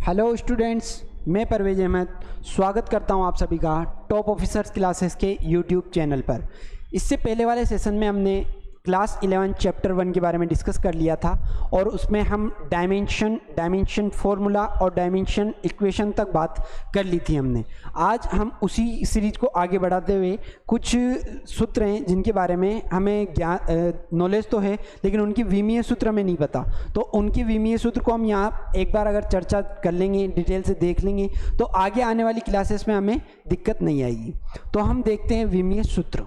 Hello students, मैं परवेज अहमद स्वागत करता हूं आप सभी का टॉप ऑफिसर्स क्लासेस के यूट्यूब चैनल पर। इससे पहले वाले सेशन में हमने क्लास 11 चैप्टर 1 के बारे में डिस्कस कर लिया था और उसमें हम डायमेंशन फार्मूला और डायमेंशन इक्वेशन तक बात कर ली थी हमने। आज हम उसी सीरीज को आगे बढ़ाते हुए कुछ सूत्र हैं जिनके बारे में हमें नॉलेज तो है लेकिन उनकी विमीय सूत्र हमें नहीं पता, तो उनकी विमीय सूत्र को हम यहाँ एक बार अगर चर्चा कर लेंगे, डिटेल से देख लेंगे तो आगे आने वाली क्लासेस में हमें दिक्कत नहीं आएगी। तो हम देखते हैं विमीय सूत्र।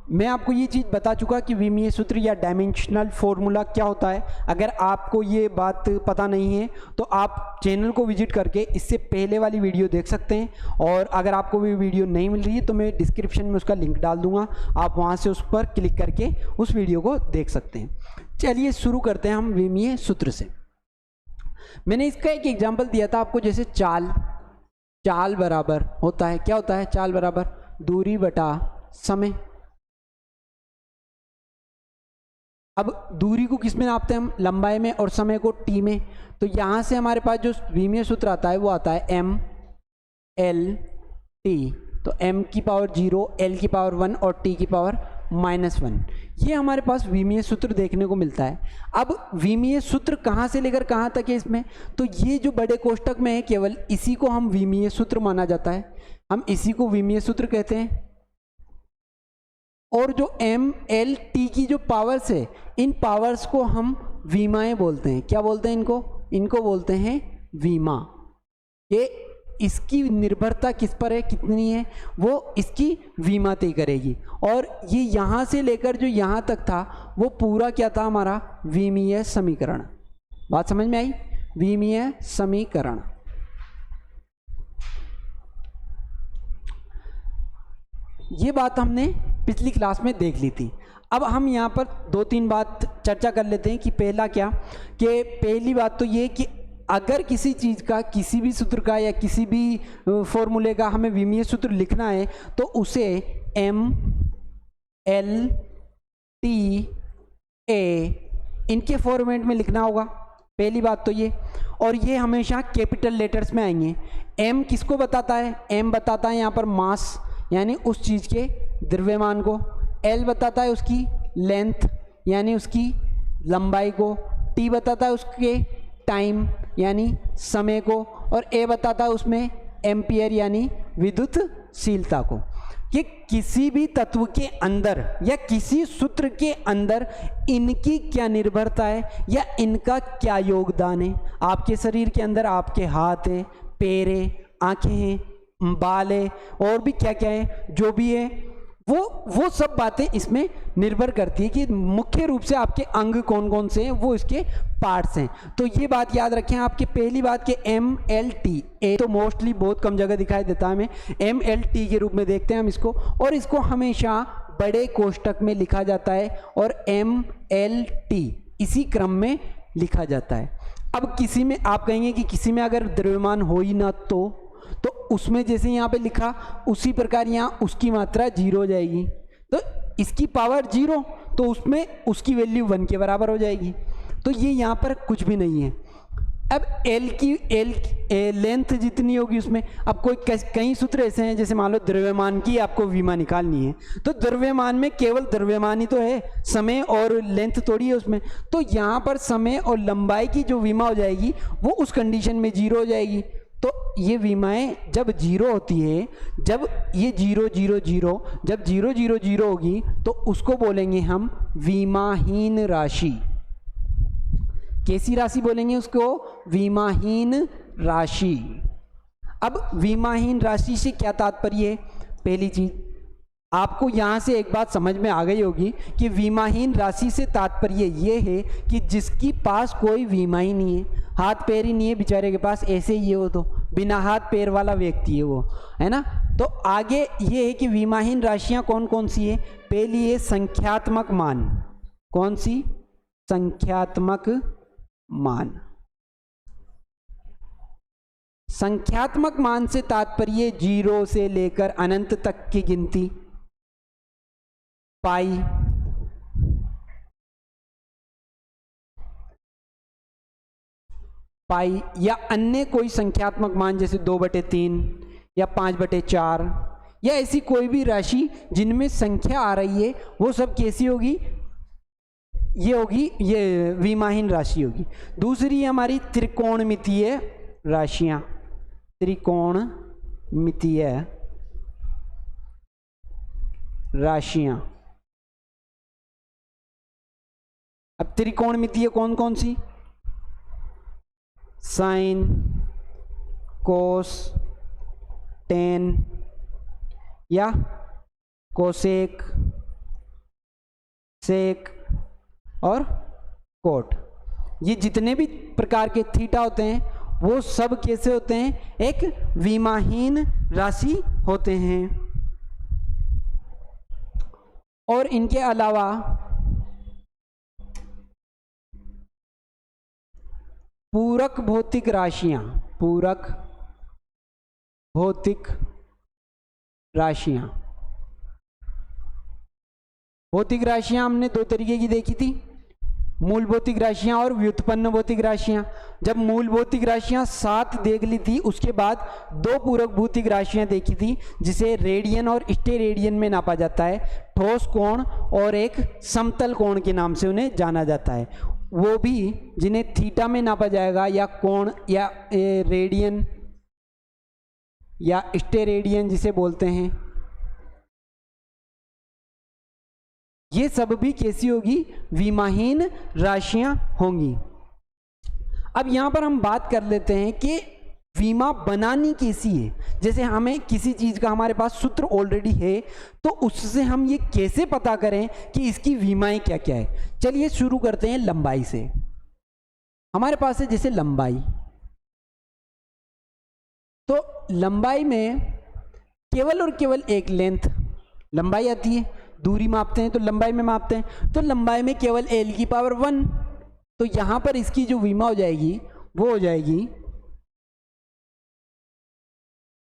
मैं आपको ये चीज़ बता चुका कि विमीय सूत्र या डायमेंशनल फॉर्मूला क्या होता है। अगर आपको ये बात पता नहीं है तो आप चैनल को विजिट करके इससे पहले वाली वीडियो देख सकते हैं, और अगर आपको भी वीडियो नहीं मिल रही है तो मैं डिस्क्रिप्शन में उसका लिंक डाल दूंगा, आप वहाँ से उस पर क्लिक करके उस वीडियो को देख सकते हैं। चलिए शुरू करते हैं हम विमीय सूत्र से। मैंने इसका एक एग्जाम्पल दिया था आपको, जैसे चाल बराबर होता है, क्या होता है चाल बराबर दूरी बटा समय। अब दूरी को किस में नापते हैं हम, लंबाई में, और समय को टी में। तो यहाँ से हमारे पास जो विमीय सूत्र आता है वो आता है m l t। तो m की पावर 0, l की पावर 1 और t की पावर -1। ये हमारे पास विमीय सूत्र देखने को मिलता है। अब विमीय सूत्र कहाँ से लेकर कहाँ तक है इसमें, तो ये जो बड़े कोष्टक में है केवल इसी को हम विमीय सूत्र माना जाता है, हम इसी को विमीय सूत्र कहते हैं। और जो m l t की जो पावर्स है, इन पावर्स को हम विमाएं बोलते हैं। क्या बोलते हैं इनको बोलते हैं विमा। ये इसकी निर्भरता किस पर है, कितनी है, वो इसकी विमा तय करेगी। और ये यहाँ से लेकर जो यहाँ तक था वो पूरा क्या था, हमारा विमीय समीकरण। बात समझ में आई, विमीय समीकरण। ये बात हमने पिछली क्लास में देख ली थी। अब हम यहाँ पर 2-3 बात चर्चा कर लेते हैं कि पहला क्या, कि पहली बात तो ये कि अगर किसी चीज़ का, किसी भी सूत्र का या किसी भी फॉर्मूले का हमें विमीय सूत्र लिखना है तो उसे m l t a इनके फॉर्मेट में लिखना होगा, पहली बात तो ये। और ये हमेशा कैपिटल लेटर्स में आएंगे। m किसको बताता है, m बताता है यहाँ पर मास यानी उस चीज़ के द्रव्यमान को, l बताता है उसकी लेंथ यानी उसकी लंबाई को, t बताता है उसके टाइम यानी समय को, और a बताता है उसमें एम्पियर यानी विद्युतशीलता को। कि किसी भी तत्व के अंदर या किसी सूत्र के अंदर इनकी क्या निर्भरता है या इनका क्या योगदान है। आपके शरीर के अंदर आपके हाथ है, पैर है, आँखें हैं, बाल है, और भी क्या क्या है, जो भी है वो सब बातें इसमें निर्भर करती है कि मुख्य रूप से आपके अंग कौन कौन से हैं, वो इसके पार्ट्स हैं। तो ये बात याद रखें आपके। पहली बात कि m l t, a तो मोस्टली बहुत कम जगह दिखाई देता है हमें, m l t के रूप में देखते हैं हम इसको, और इसको हमेशा बड़े कोष्टक में लिखा जाता है और m l t इसी क्रम में लिखा जाता है। अब किसी में आप कहेंगे कि किसी में अगर द्रव्यमान हो ही ना तो उसमें जैसे यहाँ पे लिखा उसी प्रकार यहाँ उसकी मात्रा 0 हो जाएगी। तो इसकी पावर 0 तो उसमें उसकी वैल्यू 1 के बराबर हो जाएगी। तो ये यहाँ पर कुछ भी नहीं है। अब l लेंथ जितनी होगी उसमें, अब कई सूत्र ऐसे हैं जैसे मान लो द्रव्यमान की आपको विमा निकालनी है, तो द्रव्यमान में केवल द्रव्यमान ही तो है, समय और लेंथ थोड़ी है उसमें। तो यहाँ पर समय और लंबाई की जो विमा हो जाएगी वो उस कंडीशन में 0 हो जाएगी। तो ये विमाएं जब 0 होती है, जब ये 0 0 0, जब 0 0 0 होगी तो उसको बोलेंगे हम विमाहीन राशि। कैसी राशि बोलेंगे उसको, विमाहीन राशि। अब विमाहीन राशि से क्या तात्पर्य है, पहली चीज आपको यहाँ से एक बात समझ में आ गई होगी कि विमाहीन राशि से तात्पर्य ये है कि जिसकी पास कोई विमा ही नहीं है, हाथ पैर ही नहीं है बेचारे के पास, ऐसे ही है वो, तो बिना हाथ पैर वाला व्यक्ति है वो, है ना। तो आगे ये है कि विमाहीन राशियाँ कौन कौन सी है, पहली है संख्यात्मक मान। कौन सी, संख्यात्मक मान। संख्यात्मक मान से तात्पर्य 0 से लेकर अनंत तक की गिनती, पाई, पाई या अन्य कोई संख्यात्मक मान जैसे 2/3 या 5/4 या ऐसी कोई भी राशि जिनमें संख्या आ रही है, वो सब कैसी होगी? ये होगी, ये विमाहीन राशि होगी। दूसरी हमारी त्रिकोणमितीय राशियां, त्रिकोणमितीय राशियां। अब त्रिकोणमितीय कौन कौन सी? साइन, कोस, टेन या कोसेक, सेक और कोट। ये जितने भी प्रकार के थीटा होते हैं वो सब कैसे होते हैं? एक विमाहीन राशि होते हैं। और इनके अलावा पूरक भौतिक राशियां, पूरक भौतिक राशियां। भौतिक राशियां हमने दो तरीके की देखी थी, मूल भौतिक राशियां और व्युत्पन्न भौतिक राशियां। जब मूल भौतिक राशियां 7 देख ली थी, उसके बाद 2 पूरक भौतिक राशियां देखी थी, जिसे रेडियन और स्टेरेडियन में नापा जाता है। ठोस कोण और एक समतल कोण के नाम से उन्हें जाना जाता है। वो भी जिन्हें थीटा में नापा जाएगा या कोण या रेडियन या स्टेरेडियन जिसे बोलते हैं, ये सब भी कैसी होगी? विमाहीन राशियां होंगी। अब यहां पर हम बात कर लेते हैं कि विमा बनानी कैसी है। जैसे हमें किसी चीज का हमारे पास सूत्र ऑलरेडी है, तो उससे हम ये कैसे पता करें कि इसकी विमाएं क्या क्या है। चलिए शुरू करते हैं लंबाई से। हमारे पास है जैसे लंबाई, तो लंबाई में केवल और केवल एक लेंथ लंबाई आती है। दूरी मापते हैं तो लंबाई में मापते हैं, तो लंबाई में केवल l⁻⁴ तो यहां पर इसकी जो विमा हो जाएगी वो हो जाएगी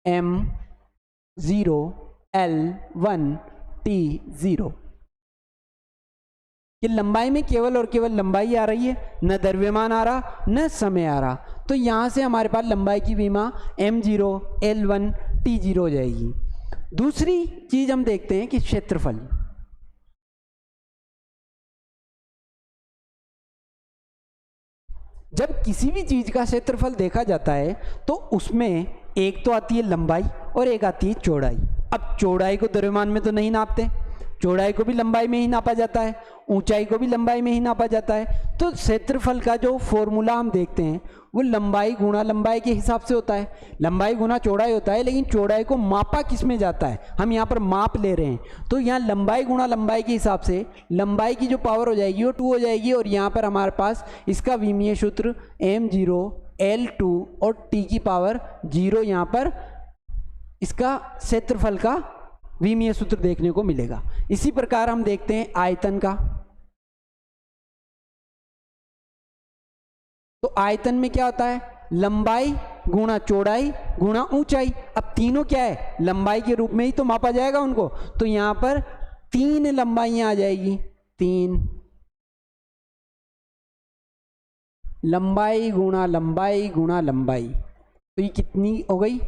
m0 l1 t0। कि लंबाई में केवल और केवल लंबाई आ रही है, न द्रव्यमान आ रहा न समय आ रहा, तो यहां से हमारे पास लंबाई की विमा m0 l1 t0 हो जाएगी। दूसरी चीज हम देखते हैं कि क्षेत्रफल। जब किसी भी चीज का क्षेत्रफल देखा जाता है तो उसमें एक तो आती है लंबाई और एक आती है चौड़ाई। अब चौड़ाई को द्रव्यमान में तो नहीं नापते, चौड़ाई को भी लंबाई में ही नापा जाता है, ऊंचाई को भी लंबाई में ही नापा जाता है। तो क्षेत्रफल का जो फॉर्मूला हम देखते हैं वो लंबाई गुणा लंबाई के हिसाब से होता है, लंबाई गुणा चौड़ाई होता है। लेकिन चौड़ाई को मापा किस में जाता है? हम यहाँ पर माप ले रहे हैं, तो यहाँ लंबाई गुणा लंबाई के हिसाब से लंबाई की जो पावर हो जाएगी वो 2 हो जाएगी। और यहाँ पर हमारे पास इसका विमीय सूत्र m0 l2 और t⁻0 यहाँ पर इसका क्षेत्रफल का विमीय सूत्र देखने को मिलेगा। इसी प्रकार हम देखते हैं आयतन का। तो आयतन में क्या होता है? लंबाई गुणा चौड़ाई गुणा ऊंचाई। अब तीनों क्या है? लंबाई के रूप में ही तो मापा जाएगा उनको, तो यहां पर 3 लंबाइयां आ जाएगी। 3 लंबाई गुणा लंबाई गुणा लंबाई, तो ये कितनी हो गई?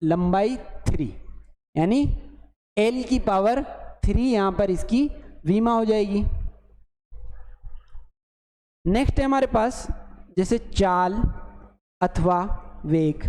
लंबाई 3, यानी l⁻³ यहां पर इसकी विमा हो जाएगी। नेक्स्ट है हमारे पास जैसे चाल अथवा वेग।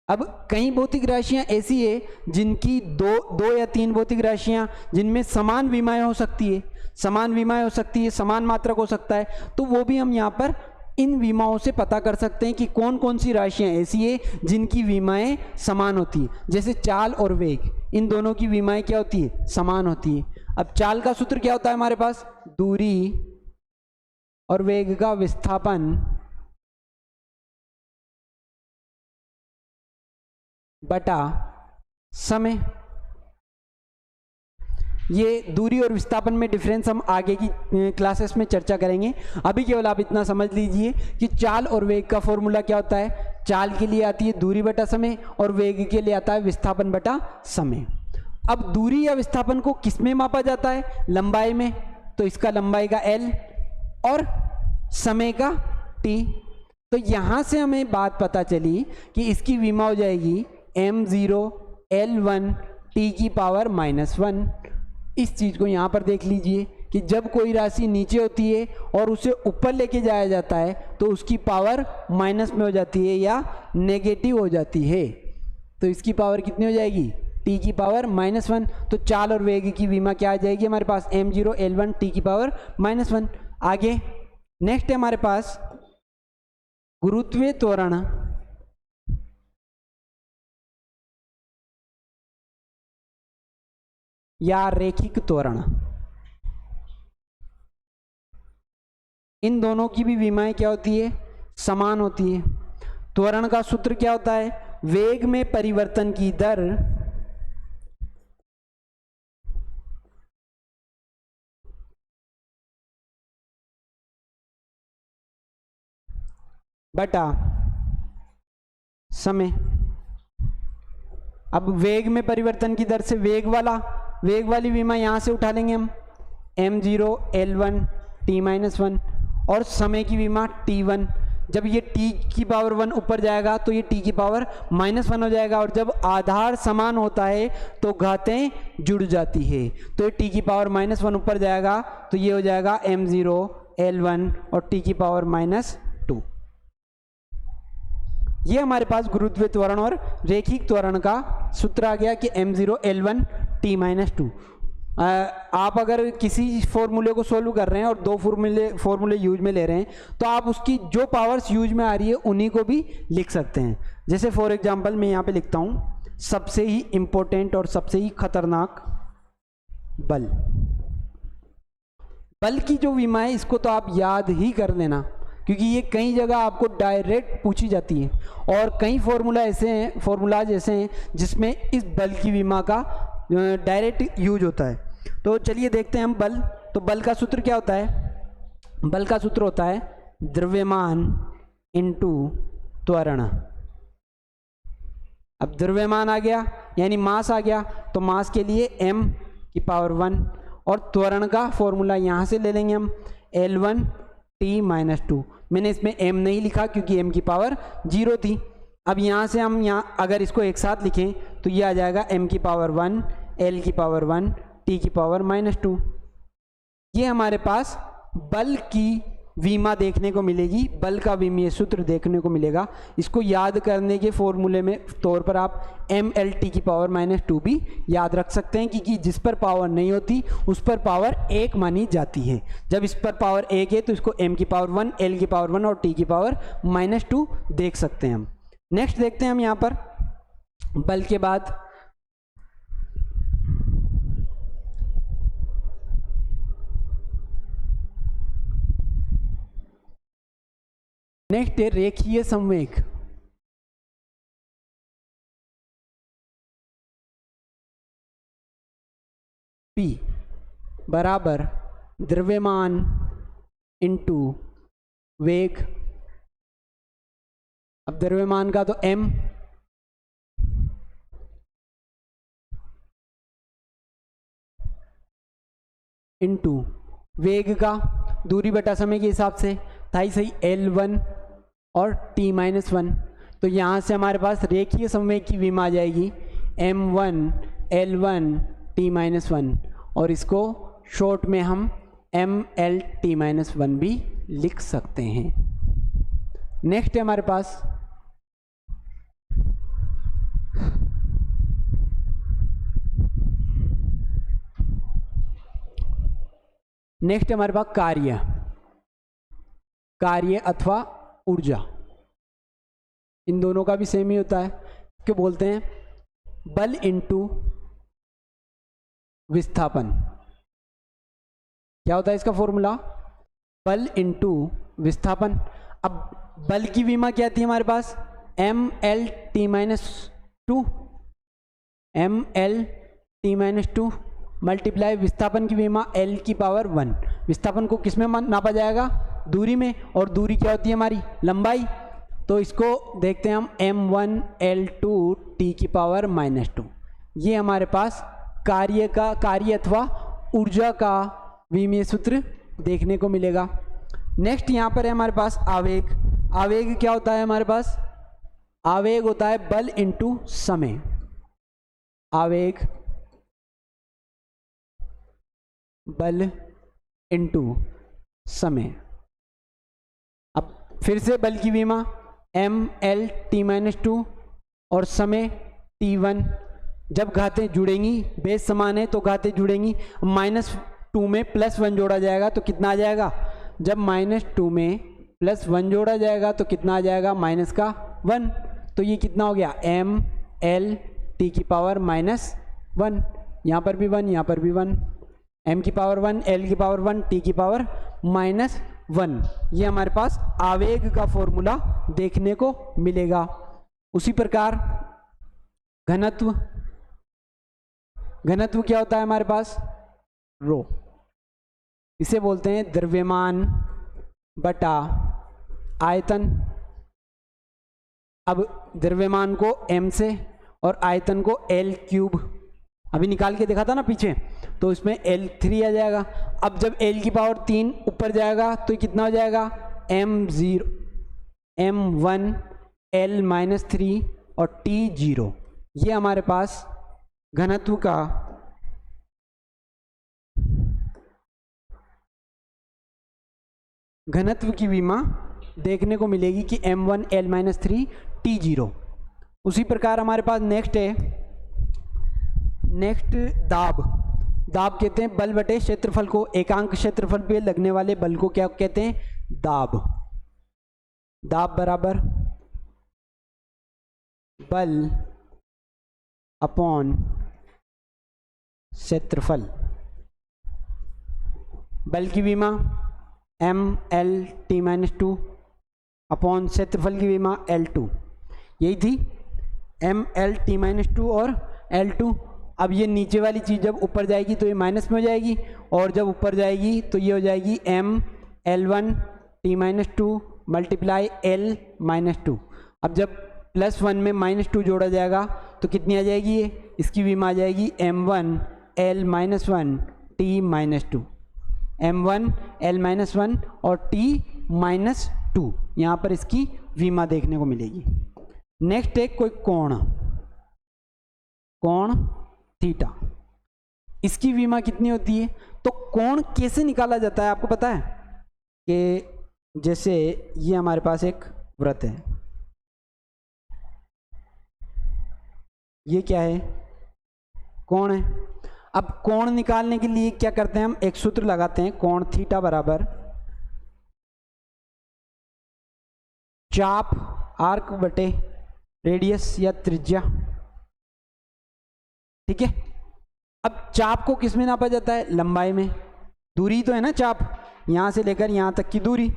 अब कई भौतिक राशियां ऐसी है जिनकी दो या 3 भौतिक राशियां जिनमें समान विमाएं हो सकती है, समान विमाएं हो सकती है, समान मात्रक हो सकता है, तो वो भी हम यहाँ पर इन विमाओं से पता कर सकते हैं कि कौन कौन सी राशियां ऐसी है जिनकी विमाएं समान होती है। जैसे चाल और वेग, इन दोनों की विमाएं क्या होती है? समान होती है। अब चाल का सूत्र क्या होता है हमारे पास? दूरी और वेग का विस्थापन बटा समय। ये दूरी और विस्थापन में डिफरेंस हम आगे की क्लासेस में चर्चा करेंगे। अभी केवल आप इतना समझ लीजिए कि चाल और वेग का फॉर्मूला क्या होता है। चाल के लिए आती है दूरी बटा समय और वेग के लिए आता है विस्थापन बटा समय। अब दूरी या विस्थापन को किस में मापा जाता है? लंबाई में, तो इसका लंबाई का L और समय का T। तो यहाँ से हमें बात पता चली कि इसकी विमा हो जाएगी m0 L1 t की पावर -1। इस चीज़ को यहाँ पर देख लीजिए कि जब कोई राशि नीचे होती है और उसे ऊपर लेके जाया जाता है तो उसकी पावर माइनस में हो जाती है या नेगेटिव हो जाती है। तो इसकी पावर कितनी हो जाएगी? t की पावर -1। तो चाल और वेग की विमा क्या आ जाएगी हमारे पास? m0 L1 t की पावर -1। आगे नेक्स्ट है हमारे पास गुरुत्वीय त्वरण या रैखिक त्वरण। इन दोनों की भी विमाएं क्या होती है? समान होती है। त्वरण का सूत्र क्या होता है? वेग में परिवर्तन की दर बटा समय। अब वेग में परिवर्तन की दर से वेग वाली विमा यहां से उठा लेंगे हम, m0 L1 t-1 और समय की विमा t1। जब ये t की पावर 1 ऊपर जाएगा तो ये t की पावर -1 हो जाएगा और जब आधार समान होता है तो घातें जुड़ जाती है। तो ये t की पावर -1 ऊपर जाएगा तो ये हो जाएगा m0 L1 और t की पावर -2। ये हमारे पास गुरुत्वीय त्वरण और रैखिक त्वरण का सूत्र आ गया कि m0 L1 t-2। आप अगर किसी फॉर्मूले को सोल्व कर रहे हैं और दो फॉर्मूले यूज में ले रहे हैं तो आप उसकी जो पावर्स यूज में आ रही है उन्हीं को भी लिख सकते हैं। जैसे फॉर एग्जांपल मैं यहाँ पे लिखता हूँ सबसे ही इम्पोर्टेंट और सबसे ही खतरनाक बल की जो विमा है इसको तो आप याद ही कर लेना क्योंकि ये कई जगह आपको डायरेक्ट पूछी जाती है और कई फॉर्मूलाज ऐसे हैं जिसमें इस बल की विमा का डायरेक्ट यूज होता है। तो चलिए देखते हैं हम बल। तो बल का सूत्र क्या होता है? बल का सूत्र होता है द्रव्यमान इंटू त्वरण। अब द्रव्यमान आ गया यानी मास आ गया तो मास के लिए m की पावर 1 और त्वरण का फॉर्मूला यहाँ से ले लेंगे हम L1 t-2। मैंने इसमें m नहीं लिखा क्योंकि m की पावर 0 थी। अब यहाँ से हम अगर इसको एक साथ लिखें तो ये आ जाएगा m की पावर 1 L की पावर 1 t की पावर -2। ये हमारे पास बल की विमा देखने को मिलेगी, बल का विमीय सूत्र देखने को मिलेगा। इसको याद करने के फॉर्मूले में तौर पर आप ml t की पावर -2 भी याद रख सकते हैं क्योंकि जिस पर पावर नहीं होती उस पर पावर 1 मानी जाती है। जब इस पर पावर 1 है तो इसको m की पावर 1 L की पावर 1 और t की पावर -2 देख सकते हैं हम। नेक्स्ट देखते हैं हम यहाँ पर बल के बाद नेक्स्ट है रेखीय संवेग। P बराबर द्रव्यमान इंटू वेग। अब द्रव्यमान का तो m इंटू वेग का दूरी बटा समय के हिसाब से था ही सही L1 और t-1। तो यहाँ से हमारे पास रेखीय संवेग की विमा आ जाएगी m1 L1 t-1 और इसको शॉर्ट में हम ml t-1 भी लिख सकते हैं। नेक्स्ट है हमारे पास कार्य अथवा ऊर्जा। इन दोनों का भी सेम ही होता है। क्यों बोलते हैं बल इंटू विस्थापन। क्या होता है इसका फॉर्मूला? बल इंटू विस्थापन। अब बल की विमा क्या थी हमारे पास? ml t-2 ml t-2 multiply विस्थापन की विमा L की पावर 1। विस्थापन को किस में नापा जाएगा? दूरी में, और दूरी क्या होती है हमारी? लंबाई। तो इसको देखते हैं हम m1 L2 t की पावर -2। ये हमारे पास कार्य अथवा ऊर्जा का विमीय सूत्र देखने को मिलेगा। नेक्स्ट यहाँ पर है हमारे पास आवेग। आवेग क्या होता है हमारे पास? आवेग होता है बल इंटू समय। आवेग बल इंटू समय। अब फिर से बल की विमा mL(t-2) और समय t1। जब घातें जुड़ेंगी, बेस समान है तो घातें जुड़ेंगी। -2 में +1 जोड़ा जाएगा तो कितना आ जाएगा? जब -2 में +1 जोड़ा जाएगा तो कितना आ जाएगा? -1। तो ये कितना हो गया? mL(t की पावर -1। यहाँ पर भी 1, यहाँ पर भी 1। m की पावर 1, L की पावर 1, t की पावर -1। ये हमारे पास आवेग का फॉर्मूला देखने को मिलेगा। उसी प्रकार घनत्व। घनत्व क्या होता है हमारे पास? रो। इसे बोलते हैं द्रव्यमान बटा आयतन। अब द्रव्यमान को m से और आयतन को L3 अभी निकाल के देखा था ना पीछे, तो इसमें L3 आ जाएगा। अब जब L की पावर 3 ऊपर जाएगा तो कितना हो जाएगा? m1 L-3 और T0। ये हमारे पास घनत्व का घनत्व की विमा देखने को मिलेगी कि m1 L-3 T0। उसी प्रकार हमारे पास नेक्स्ट है, नेक्स्ट दाब। दाब कहते हैं बल बटे क्षेत्रफल को। एकांक क्षेत्रफल पे लगने वाले बल को क्या कहते हैं? दाब। दाब बराबर बल अपॉन क्षेत्रफल। बल की विमा mL(t-2) अपॉन क्षेत्रफल की विमा L2। यही थी mL(t-2) और L2। अब ये नीचे वाली चीज़ जब ऊपर जाएगी तो ये माइनस में हो जाएगी, और जब ऊपर जाएगी तो ये हो जाएगी mL1(t-2) मल्टीप्लाई L-2। अब जब +1 में -2 जोड़ा जाएगा तो कितनी आ जाएगी? ये इसकी विमा आ जाएगी m1 L-1 T-2। m1 L-1 और T-2, यहाँ पर इसकी विमा देखने को मिलेगी। नेक्स्ट है कोई कोण, कोण थीटा। इसकी विमा कितनी होती है? तो कोण कैसे निकाला जाता है आपको पता है? कि जैसे ये हमारे पास एक वृत्त है, ये क्या है? कोण है। अब कोण निकालने के लिए क्या करते हैं हम? एक सूत्र लगाते हैं, कोण थीटा बराबर चाप आर्क बटे रेडियस या त्रिज्या। ठीक है। अब चाप को किस में नापा जाता है? लंबाई में। दूरी तो है ना चाप, यहाँ से लेकर यहाँ तक की दूरी,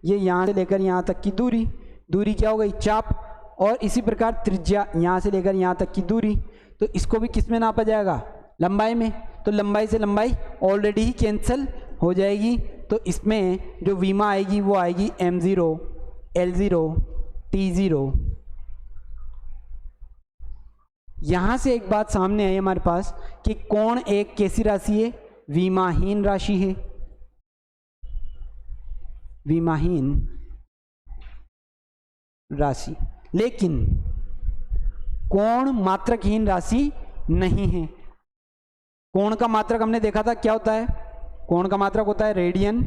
ये यहाँ से लेकर यहाँ तक की दूरी, दूरी क्या हो गई? चाप। और इसी प्रकार त्रिज्या, यहाँ से लेकर यहाँ तक की दूरी, तो इसको भी किस में नापा जाएगा? लंबाई में। तो लंबाई से लंबाई ऑलरेडी ही कैंसिल हो जाएगी, तो इसमें जो विमा आएगी वो आएगी m0 L0 T0। यहाँ से एक बात सामने आई हमारे पास कि कोण एक कैसी राशि है? विमाहीन राशि है। विमाहीन राशि, लेकिन कोण मात्रकहीन राशि नहीं है। कोण का मात्रक हमने देखा था क्या होता है? कोण का मात्रक होता है रेडियन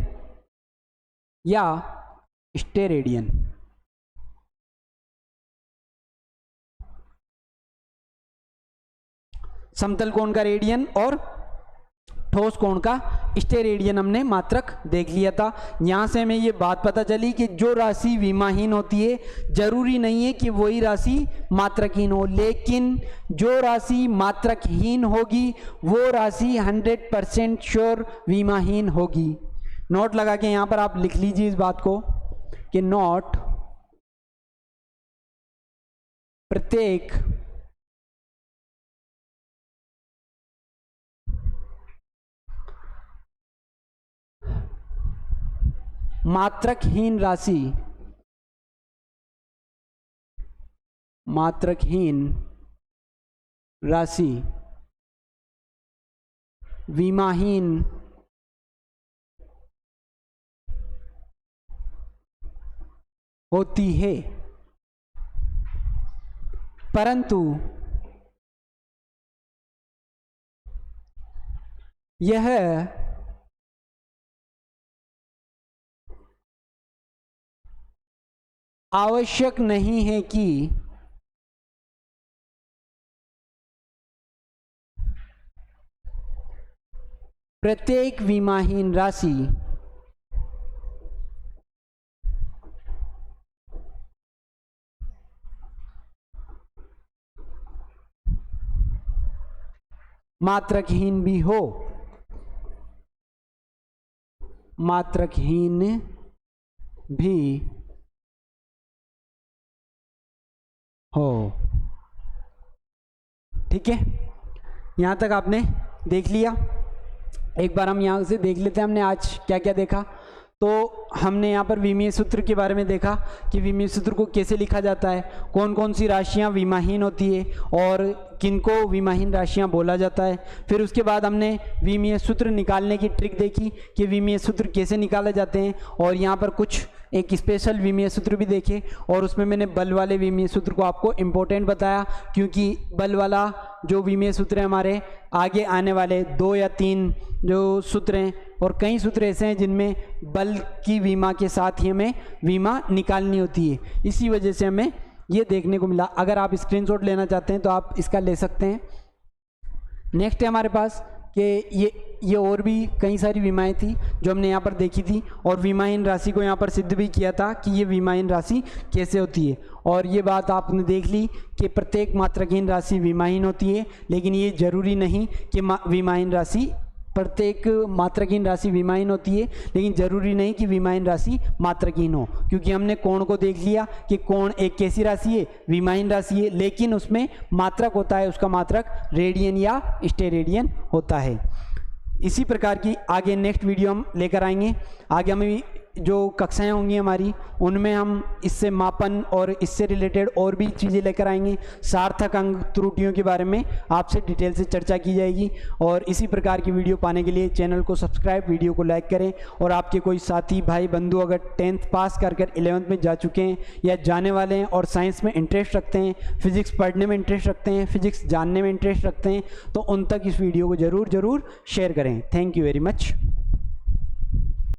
या स्टेरेडियन। समतल कोण का रेडियन और ठोस कोण का स्टेरेडियन हमने मात्रक देख लिया था। यहाँ से हमें ये बात पता चली कि जो राशि विमाहीन होती है जरूरी नहीं है कि वही राशि मात्रकहीन हो, लेकिन जो राशि मात्रकहीन होगी वो राशि 100% श्योर विमाहीन होगी। नोट लगा के यहाँ पर आप लिख लीजिए इस बात को कि नोट प्रत्येक मात्रकहीन राशि, मात्रकहीन राशि विमाहीन होती है, परंतु यह आवश्यक नहीं है कि प्रत्येक विमाहीन राशि मात्रकहीन भी हो, मात्रकहीन भी हो। ठीक है, यहां तक आपने देख लिया। एक बार हम यहां से देख लेते हैं हमने आज क्या क्या देखा। तो हमने यहाँ पर विमीय सूत्र के बारे में देखा कि विमीय सूत्र को कैसे लिखा जाता है, कौन कौन सी राशियाँ विमाहीन होती है और किनको विमाहीन राशियाँ बोला जाता है। फिर उसके बाद हमने विमीय सूत्र निकालने की ट्रिक देखी कि विमीय सूत्र कैसे निकाले जाते हैं, और यहाँ पर कुछ एक स्पेशल विमीय सूत्र भी देखे, और उसमें मैंने बल वाले विमीय सूत्र को आपको इम्पोर्टेंट बताया, क्योंकि बल वाला जो विमीय सूत्र है हमारे आगे आने वाले 2 या 3 जो सूत्र हैं, और कई सूत्र ऐसे हैं जिनमें बल की विमा के साथ ही हमें विमा निकालनी होती है। इसी वजह से हमें ये देखने को मिला। अगर आप स्क्रीनशॉट लेना चाहते हैं तो आप इसका ले सकते हैं। नेक्स्ट है हमारे पास कि ये और भी कई सारी विमाएँ थी जो हमने यहाँ पर देखी थी, और विमाहीन राशि को यहाँ पर सिद्ध भी किया था कि ये विमाहीन राशि कैसे होती है। और ये बात आपने देख ली कि प्रत्येक मात्रकहीन राशि विमाहीन होती है, लेकिन ये जरूरी नहीं कि विमाहीन राशि प्रत्येक मात्रकहीन राशि विमाहीन होती है, लेकिन जरूरी नहीं कि विमाहीन राशि मात्रकहीन हो, क्योंकि हमने कोण को देख लिया कि कोण एक कैसी राशि है, विमाहीन राशि है, लेकिन उसमें मात्रक होता है, उसका मात्रक रेडियन या स्टेरेडियन होता है। इसी प्रकार की आगे नेक्स्ट वीडियो हम लेकर आएंगे। आगे हमें जो कक्षाएं होंगी हमारी उनमें हम इससे मापन और इससे रिलेटेड और भी चीज़ें लेकर आएंगे। सार्थक अंक त्रुटियों के बारे में आपसे डिटेल से चर्चा की जाएगी। और इसी प्रकार की वीडियो पाने के लिए चैनल को सब्सक्राइब, वीडियो को लाइक करें। और आपके कोई साथी भाई बंधु अगर 10th पास कर 11th में जा चुके हैं या जाने वाले हैं और साइंस में इंटरेस्ट रखते हैं, फिजिक्स पढ़ने में इंटरेस्ट रखते हैं, फिजिक्स जानने में इंटरेस्ट रखते हैं, तो उन तक इस वीडियो को ज़रूर शेयर करें। Thank you very much.